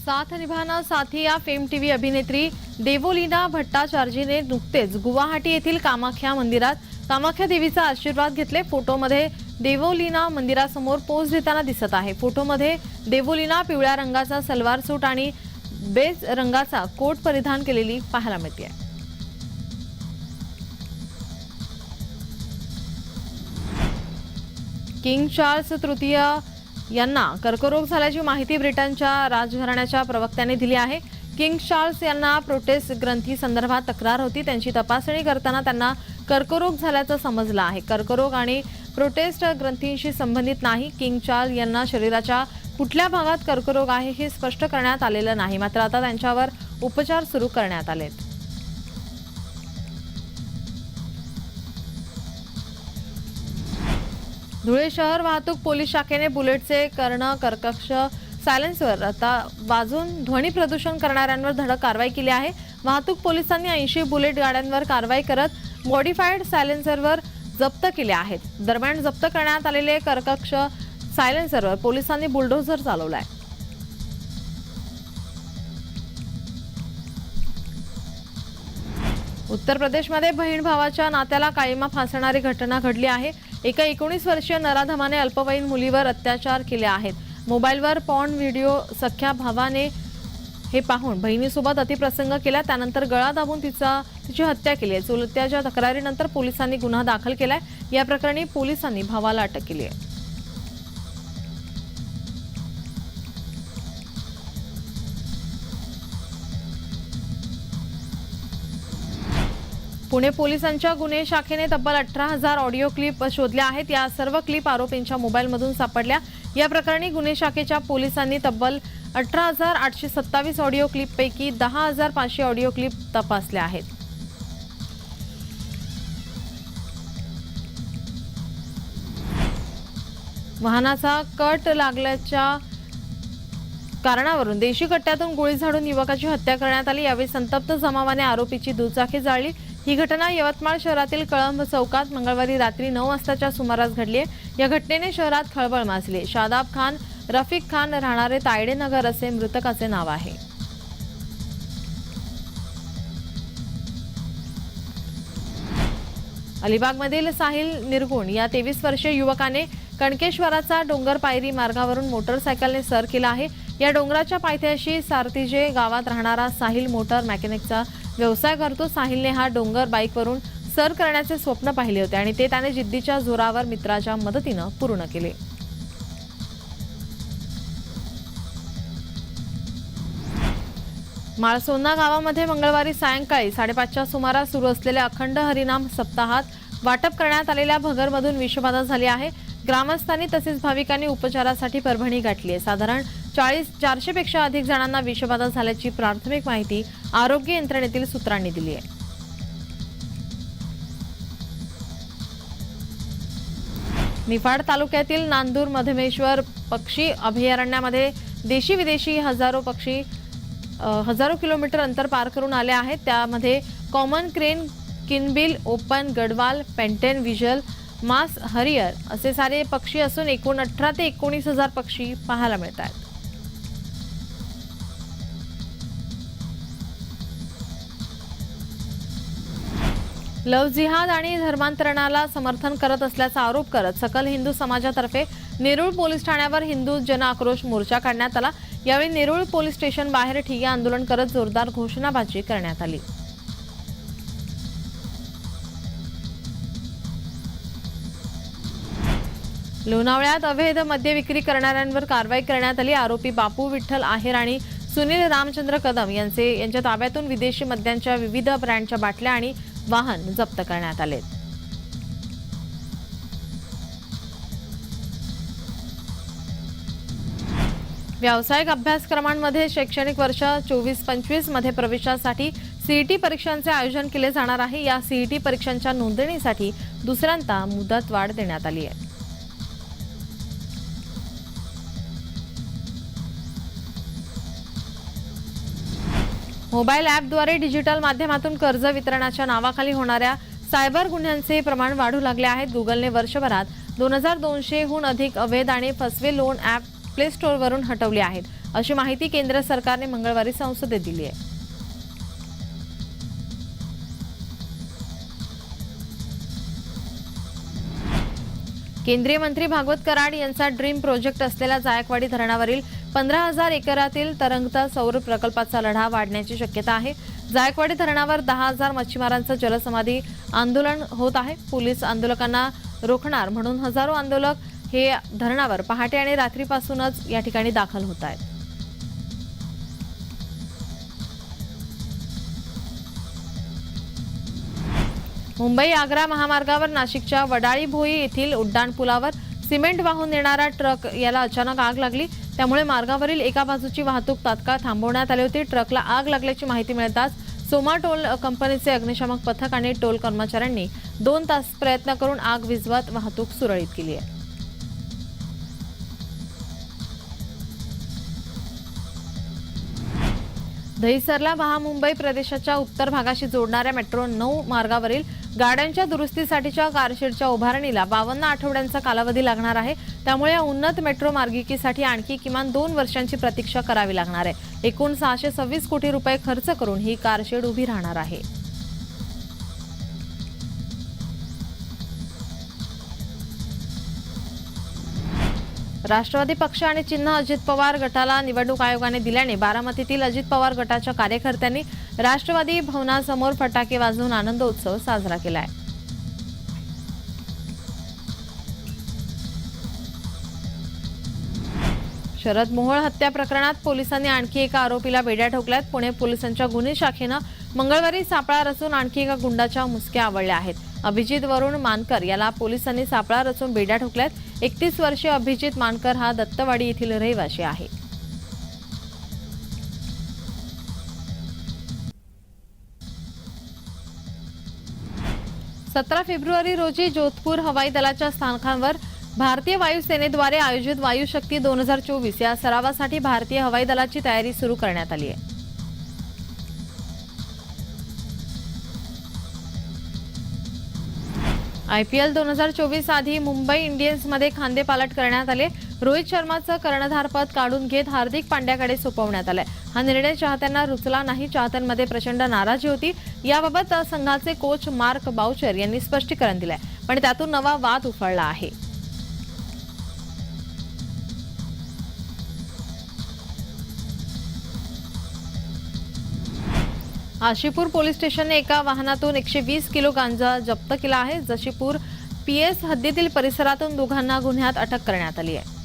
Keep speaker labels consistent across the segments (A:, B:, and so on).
A: साथ निभाना साथी या फेम टीव्ही अभिनेत्री देवोलीना भट्टाचार्जीने नुकतेच गुवाहाटी येथील कामाख्या मंदिरात कामाख्या देवीचा आशीर्वाद घेतले। फोटोमध्ये देवोलीना मंदिरासमोर पोज देताना दिसत आहे। फोटोमध्ये देवोलीना पिवळ्या रंगाचा सलवार सूट आणि बेज रंगाचा कोट परिधान केलेली पाहायला मिळते। किंग चार्ल्स तृतीय यांना कर्करोग झाल्याची माहिती ब्रिटनच्या राजघराण्याच्या प्रवक्त्याने दिली आहे। किंग चार्ल्स यांना प्रोटेस्ट ग्रंथी संदर्भात तक्रार होती। त्यांची तपासणी करताना त्यांना कर्करोग झाल्याचं समजलं आहे। कर्करोग आणि प्रोटेस्ट ग्रंथींशी संबंधित नाही। किंग चार्ल्स यांना शरीराच्या कुठल्या भागात कर्करोग आहे हे स्पष्ट करण्यात आलेलं नाही। मात्र आता त्यांच्यावर उपचार सुरू करण्यात आलेत। धुळे शहर वाहतूक पोलीस शाखेने बुलेटचे कर्ण कर्कश सायलेन्सर आता वाजून ध्वनी प्रदूषण करणाऱ्यांवर धडक कारवाई केली आहे। वाहतूक पोलिसांनी 80 बुलेट गाड्यांवर कारवाई करत मॉडिफाईड सायलेन्सरवर जप्त केले आहेत। दरम्यान जप्त करण्यात आलेले कर्कश सायलेन्सरवर पोलिसांनी बुलडोझर चालवलाय। उत्तर प्रदेशमध्ये बहीण भावाच्या नात्याला काळीमा फासणारी घटना घडली आहे। एका 19 वर्षीय नराधमाने अल्पवयीन मुलीवर अत्याचार केले आहेत। मोबाईलवर पॉर्न व्हिडिओ सख्या भावाने हे पाहून बहिणीसोबत अतिप्रसंग केला, त्यानंतर गळा दाबून तिची हत्या केली आहे। चुलत्याच्या तक्रारीनंतर पोलिसांनी गुन्हा दाखल केलाय। या प्रकरणी पोलिसांनी भावाला अटक केली आहे। पुणे पोलिसांच्या गुन्हे शाखेने तब्बल 18,000 ऑडिओ क्लिप शोधल्या आहेत। या सर्व क्लिप आरोपींच्या मोबाईलमधून सापडल्या। या प्रकरणी गुन्हे शाखेच्या पोलिसांनी तब्बल 18,827 ऑडिओ क्लिपपैकी 10,500 ऑडिओ क्लिप तपासल्या आहेत। वाहनाचा कट लागल्याच्या कारणावरून देशी कट्ट्यातून गोळी झाडून युवकाची हत्या करण्यात आली। यावेळी संतप्त जमावाने आरोपीची दुचाकी जाळली। ही घटना यवतमाळ शहरातील कळंब चौकात मंगळवारी रात्री 9 वाजताच्या सुमारास घडली आहे। या घटनेने शहरात खळबळ माजली। शादाब खान रफिक खान राहणारे तायडे नगर असे मृतकाचे नाव आहे। अलिबागमधील साहिल निर्गुण या 23 वर्षीय युवकाने कणकेश्वराचा डोंगर पायरी मार्गावरून मोटरसायकलने सर केला आहे। या डोंगराच्या पायथ्याशी सारतीजे गावात राहणारा साहिल मोटर मेकॅनिकचा व्यवसाय करतो। साहिलने हा डोंगर बाईकवरून सर करण्याचे स्वप्न पाहिले होते आणि ते त्याने जिद्दीच्या जोरावर मित्राच्या मदतीने पूर्ण केले। माळसोन्ना गावामध्ये मंगळवारी सायंकाळी 5:30च्या सुमारास सुरू असलेल्या अखंड हरिनाम सप्ताहात वाटप करण्यात आलेल्या भगरमधून विषबाधा झाली आहे। ग्रामस्थांनी तसेच भाविकांनी उपचारासाठी परभणी गाठली आहे। साधारण 400 पेक्षा अधिक जणांना विषबाधा झाल्याची प्राथमिक माहिती आरोग्य यंत्रणेतील सूत्रांनी दिली आहे। निफाड तालुक्यातील नांदूर मधमेश्वर पक्षी अभयारण्यामध्ये देशी विदेशी हजारो पक्षी हजारो किलोमीटर अंतर पार करून आले आहेत। त्यामध्ये कॉमन क्रेन, किनबिल, open, gadwall, pintail, wigeon, marsh, harrier असे सारे पक्षी असून एकूण 18 ते 19,000 पक्षी पाहायला मिळतात। लव्ह जिहाद आणि धर्मांतरणाला समर्थन करत असल्याचा आरोप करत सकल हिंदू समाजातर्फे नेरूळ पोलीस ठाण्यावर हिंदू जन आक्रोश मोर्चा काढण्यात आला। यावेळी नेरूळ पोलीस स्टेशन बाहेर ठिय्या आंदोलन करत जोरदार घोषणाबाजी करण्यात आली। लोणावळ्यात अवैध मद्य विक्री करणाऱ्यांवर कारवाई करण्यात आली। आरोपी बापू विठ्ठल आहेर आणि सुनील रामचंद्र कदम यांच्या ताब्यातून विदेशी मद्यांच्या विविध ब्रँडच्या बाटल्या आणि वाहन जप्त करण्यात आले। व्यावसायिक अभ्यासक्रमांमध्ये शैक्षणिक वर्ष 24-25 मध्ये प्रवेशासाठी सीईटी परीक्षांचे आयोजन केले जाणार आहे। या सीईटी परीक्षांच्या नोंदणीसाठी दुसऱ्यांदा मुदतवाढ देण्यात आली आहे। मोबाईल ॲपद्वारे डिजिटल माध्यमातून कर्ज वितरणाच्या नावाखाली होणाऱ्या सायबर गुन्ह्यांचे प्रमाण वाढू लागले आहेत। गुगलने वर्षभरात 2200 हून अधिक अवैध आणि फसवे लोन ॲप प्ले स्टोअरवरून हटवले आहेत। अशी माहिती केंद्र सरकारने मंगळवारी संसदेत दिली आहे. केंद्रीय मंत्री भागवत कराड यांचा ड्रीम प्रोजेक्ट असलेल्या जायकवाडी धरणावरील 15,000 एकरातील तरंगता सौर प्रकल्पाचा लढा वाढण्याची शक्यता आहे. जायकवाडी धरणावर 10,000 मच्छीमारांचं जलसमाधी आंदोलन होत आहे. पोलीस आंदोलकांना रोखणार म्हणून हजारो आंदोलक हे धरणावर पहाटे आणि रात्रीपासूनच या ठिकाणी दाखल होत आहेत. मुंबई आग्रा महामार्गावर नाशिकच्या वडाळी भोई येथील उड्डाणपुलावर सिमेंट वाहून नेणारा ट्रक याला अचानक आग लागली. त्यामुळे मार्गावरील एका बाजूची वाहतूक तात्काळ थांबवण्यात आली होती. ट्रकला आग लागल्याची माहिती मिळताच सोमा टोल कंपनीचे अग्निशामक पथक आणि टोल कर्मचाऱ्यांनी 2 तास प्रयत्न करून आग विझवत वाहतूक सुरळीत केली आहे. दहिसरला महामुंबई प्रदेशाच्या उत्तर भागाशी जोडणाऱ्या मेट्रो 9 मार्गावरील गाड्यांच्या दुरुस्तीसाठीच्या कारशेडच्या उभारणीला 52 आठवड्यांचा कालावधी लागणार आहे. त्यामुळे या उन्नत मेट्रो मार्गिकेसाठी आणखी किमान 2 वर्षांची प्रतीक्षा करावी लागणार आहे. एकूण 626 कोटी रुपये खर्च करून ही कारशेड उभी राहणार आहे. राष्ट्रवादी पक्ष आणि चिन्ह अजित पवार गटाला निवडणूक आयोगाने दिल्याने बारामतीतील अजित पवार गटाच्या कार्यकर्त्यांनी राष्ट्रवादी भवनासमोर फटाके वाजवून आनंदोत्सव साजरा केलाय. शरद मोहोळ हत्या प्रकरणात पोलिसांनी आणखी एका आरोपीला बेड्या ठोकल्यात. पुणे पोलिसांच्या गुन्हे शाखेनं मंगळवारी सापळा रचून आणखी एका गुंडाच्या मुसक्या आवळल्या आहेत. अभिजित वरुण मानकर याला पोलिसांनी सापळा रचून बेड्या ठोकल्यात. 31 वर्षीय अभिजित मानकर हा दत्तवाडी येथील रहिवासी आहे. सतरा फेब्रुवारी रोजी जोधपूर हवाई दलाच्या स्थानकांवर भारतीय वायुसेनेद्वारे आयोजित वायुशक्ती 2024 या सरावासाठी भारतीय हवाई दलाची तयारी सुरू करण्यात आली आहे. IPL 2024 आधी मुंबई इंडियन्समध्ये खांदेपालट करण्यात आले. रोहित शर्माचं कर्णधारपद काढून घेत हार्दिक पांड्याकडे सोपवण्यात आलंय. हा निर्णय चाहत्यांना रुचला नाही. चाहत्यांमध्ये प्रचंड नाराजी होती. याबाबत संघाचे कोच मार्क बाउचर यांनी स्पष्टीकरण दिलंय, पण त्यातून नवा वाद उफाळला आहे. आशीपूर पोलीस स्टेशनने एका वाहनातून 120 किलो गांजा जप्त केला आहे. जशीपूर PS हद्दीतील परिसरातून दोघांना गुन्ह्यात अटक करण्यात आली आहे.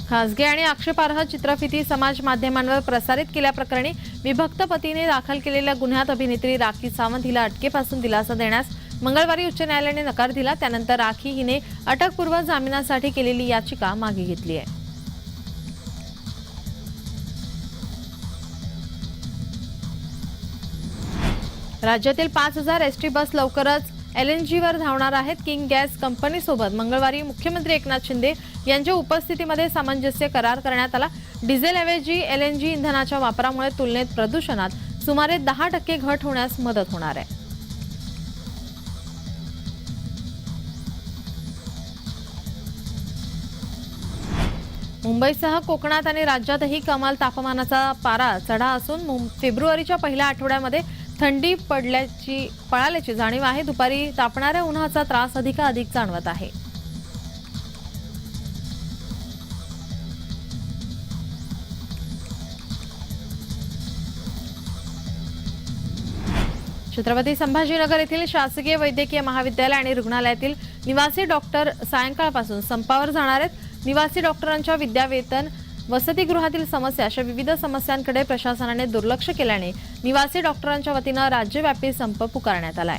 A: खासगी आणि आक्षेपार्ह चित्रफिती समाज माध्यमांवर प्रसारित केल्याप्रकरणी विभक्त पतीने दाखल केलेल्या गुन्ह्यात अभिनेत्री राखी सावंत हिला अटकेपासून दिलासा देण्यास मंगळवारी उच्च न्यायालयाने नकार दिला. त्यानंतर राखी हिने अटकपूर्व जामिनासाठी केलेली याचिका मागे घेतली आहे. राज्यातील 5,000 एसटी बस लवकरच LNGवर धावणार आहेत. किंग गॅस कंपनीसोबत मंगळवारी मुख्यमंत्री एकनाथ शिंदे यांच्या उपस्थितीमध्ये सामंजस्य करार करण्यात आला. डिझेलऐवजी LNG इंधनाच्या वापरामुळे तुलनेत प्रदूषणात सुमारे 10% घट होण्यास मदत होणार आहे. मुंबईसह कोकणात आणि राज्यातही कमाल तापमानाचा पारा चढा असून फेब्रुवारीच्या पहिल्या आठवड्यामध्ये थंडी पळाल्याची जाणीव आहे. दुपारी तापणाऱ्या उन्हाचा त्रास अधिक जाणवत आहे. छत्रपती संभाजीनगर येथील शासकीय वैद्यकीय महाविद्यालय आणि रुग्णालयातील निवासी डॉक्टर सायंकाळपासून संपावर जाणार आहेत. निवासी डॉक्टरांच्या विद्यावेतन, वसतिगृहातील समस्या अशा विविध समस्यांकडे प्रशासनाने दुर्लक्ष केल्याने निवासी डॉक्टरांच्या वतीनं राज्यव्यापी संप पुकारण्यात आलाय.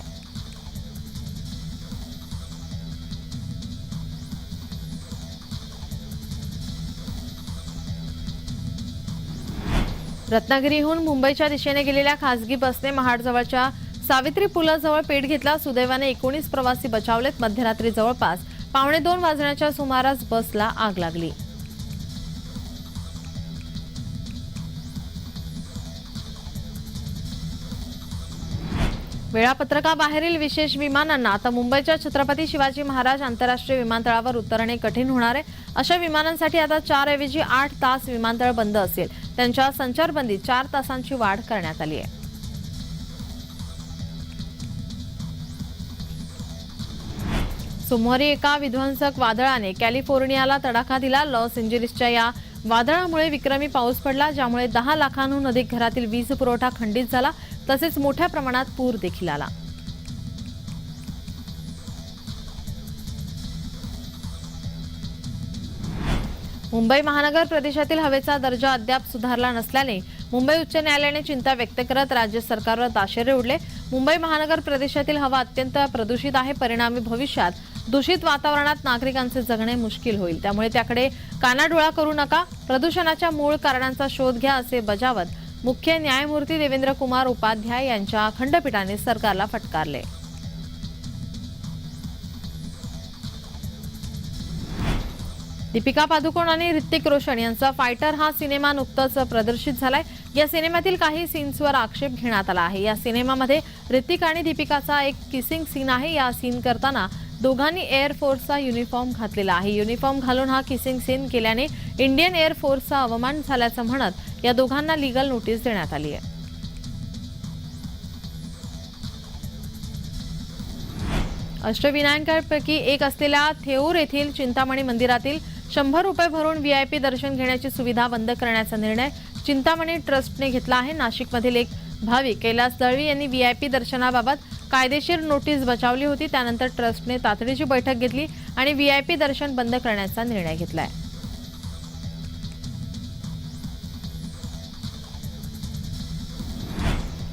A: रत्नागिरीहून मुंबईच्या दिशेने गेलेल्या खासगी बसने महाडजवळच्या सावित्री पुलाजवळ पेट घेतला. सुदैवाने 19 प्रवासी बचावलेत. मध्यरात्री जवळपास 1:15 वाजण्याच्या सुमारास बसला आग लागली. वेळापत्रकाबाहेरील विशेष विमानांना आता मुंबईच्या छत्रपती शिवाजी महाराज आंतरराष्ट्रीय विमानतळावर उतरणे कठीण होणार आहे. अशा विमानांसाठी आता 4 ऐवजी 8 तास विमानतळ बंद असेल. त्यांच्या संचारबंदीत 4 तासांची वाढ करण्यात आली आहे. सोमवारी एका विध्वंसक वादळाने कॅलिफोर्नियाला तडाखा दिला. लॉस एंजेलिसच्या या वादळामुळे विक्रमी पाऊस पडला, ज्यामुळे 10 लाखांहून अधिक घरातील वीज पुरवठा खंडित झाला. तसेच मोठ्या प्रमाणात पूर देखील आला. मुंबई महानगर प्रदेशातील हवेचा दर्जा अद्याप सुधारला नसल्याने मुंबई उच्च न्यायालयाने चिंता व्यक्त करत राज्य सरकारवर ताशेरे ओढले. मुंबई महानगर प्रदेशातील हवा अत्यंत प्रदूषित आहे. परिणामी भविष्यात दूषित वातावरणात नागरिकांचे जगणे मुश्किल होईल. त्यामुळे त्याकडे कानाडोळा करू नका, प्रदूषणाच्या मूळ कारणांचा शोध घ्या, असे बजावत मुख्य न्यायमूर्ती देवेंद्र कुमार उपाध्याय यांच्या खंडपीठाने सरकारला फटकारले. दीपिका पादुकोण आणि ऋतिक रोशन यांचा फायटर हा सिनेमा नुकताच प्रदर्शित झालाय. या सिनेमातील काही सीन्सवर आक्षेप घेण्यात आला आहे. या सिनेमामध्ये ऋतिक आणि दीपिकाचा एक किसिंग सीन आहे. या सीन करताना दोघांनी एअर फोर्सचा युनिफॉर्म घातलेला आहे. युनिफॉर्म घालून हा किसिंग सीन केल्याने इंडियन एअर फोर्सचा अवमान झाल्याचं म्हणत या दोघांना लीगल नोटीस देण्यात आली आहे. अष्टविनायकांपैकी एक असलेल्या थेऊर येथील चिंतामणी मंदिरातील 100 रुपये भरून व्हीआयपी दर्शन घेण्याची सुविधा बंद करण्याचा निर्णय चिंतामणी ट्रस्टने घेतला आहे. नाशिकमधील एक भाविक कैलास दळवी यांनी व्हीआयपी दर्शनाबाबत कायदेशीर नोटीस बजावली होती. त्यानंतर ट्रस्टने तातडीची बैठक घेतली आणि व्हीआयपी दर्शन बंद करण्याचा निर्णय घेतलाय.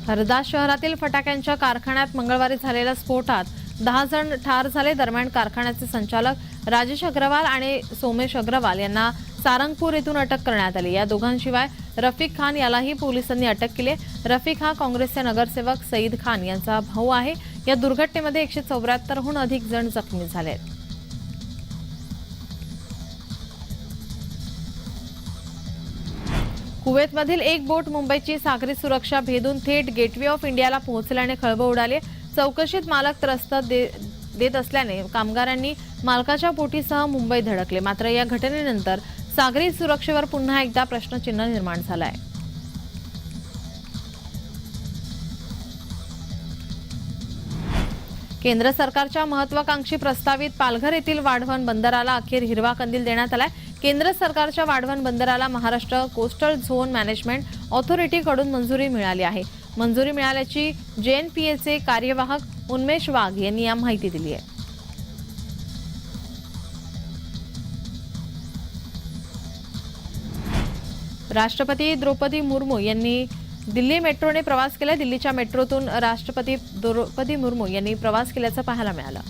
A: हरदा शहरातील फटाक्यांच्या कारखान्यात मंगळवारी झालेल्या स्फोटात 10 जण ठार झाले. दरम्यान कारखान्याचे संचालक राजेश अग्रवाल आणि सोमेश अग्रवाल यांना सारंगपूर येथून अटक करण्यात आली. या दोघांशिवाय रफिक खान यालाही पोलिसांनी अटक केली. रफिक हा काँग्रेसचे नगरसेवक सईद खान यांचा भाऊ आहे. या दुर्घटनेमध्ये 174हून अधिक जण जखमी झाले. कुवेतमधील एक बोट मुंबईची सागरी सुरक्षा भेदून थेट गेटवे ऑफ इंडियाला पोहोचल्याने खळबळ उडाली. चौकशीत मालक त्रस्त देत असल्याने कामगारांनी मालकाच्या बोटीसह मुंबई धडकले. मात्र या घटनेनंतर सागरी सुरक्षेवर पुन्हा एकदा प्रश्नचिन्ह निर्माण झालाय. केंद्र सरकारच्या महत्वाकांक्षी प्रस्तावित पालघर येथील वाढवण बंदराला अखेर हिरवा कंदील देण्यात आलाय. केंद्र सरकारच्या वाढवण बंदराला महाराष्ट्र कोस्टल झोन मॅनेजमेंट ऑथॉरिटीकडून मंजुरी मिळाली आहे. मंजुरी मिळाल्याची JNPAचे कार्यवाहक उन्मेष वाघ यांनी या माहिती दिली आहे. राष्ट्रपती द्रौपदी मुर्मू यांनी दिल्ली मेट्रोने प्रवास केला. दिल्लीच्या मेट्रोतून राष्ट्रपती द्रौपदी मुर्मू यांनी प्रवास केल्याचं पाहायला मिळालं.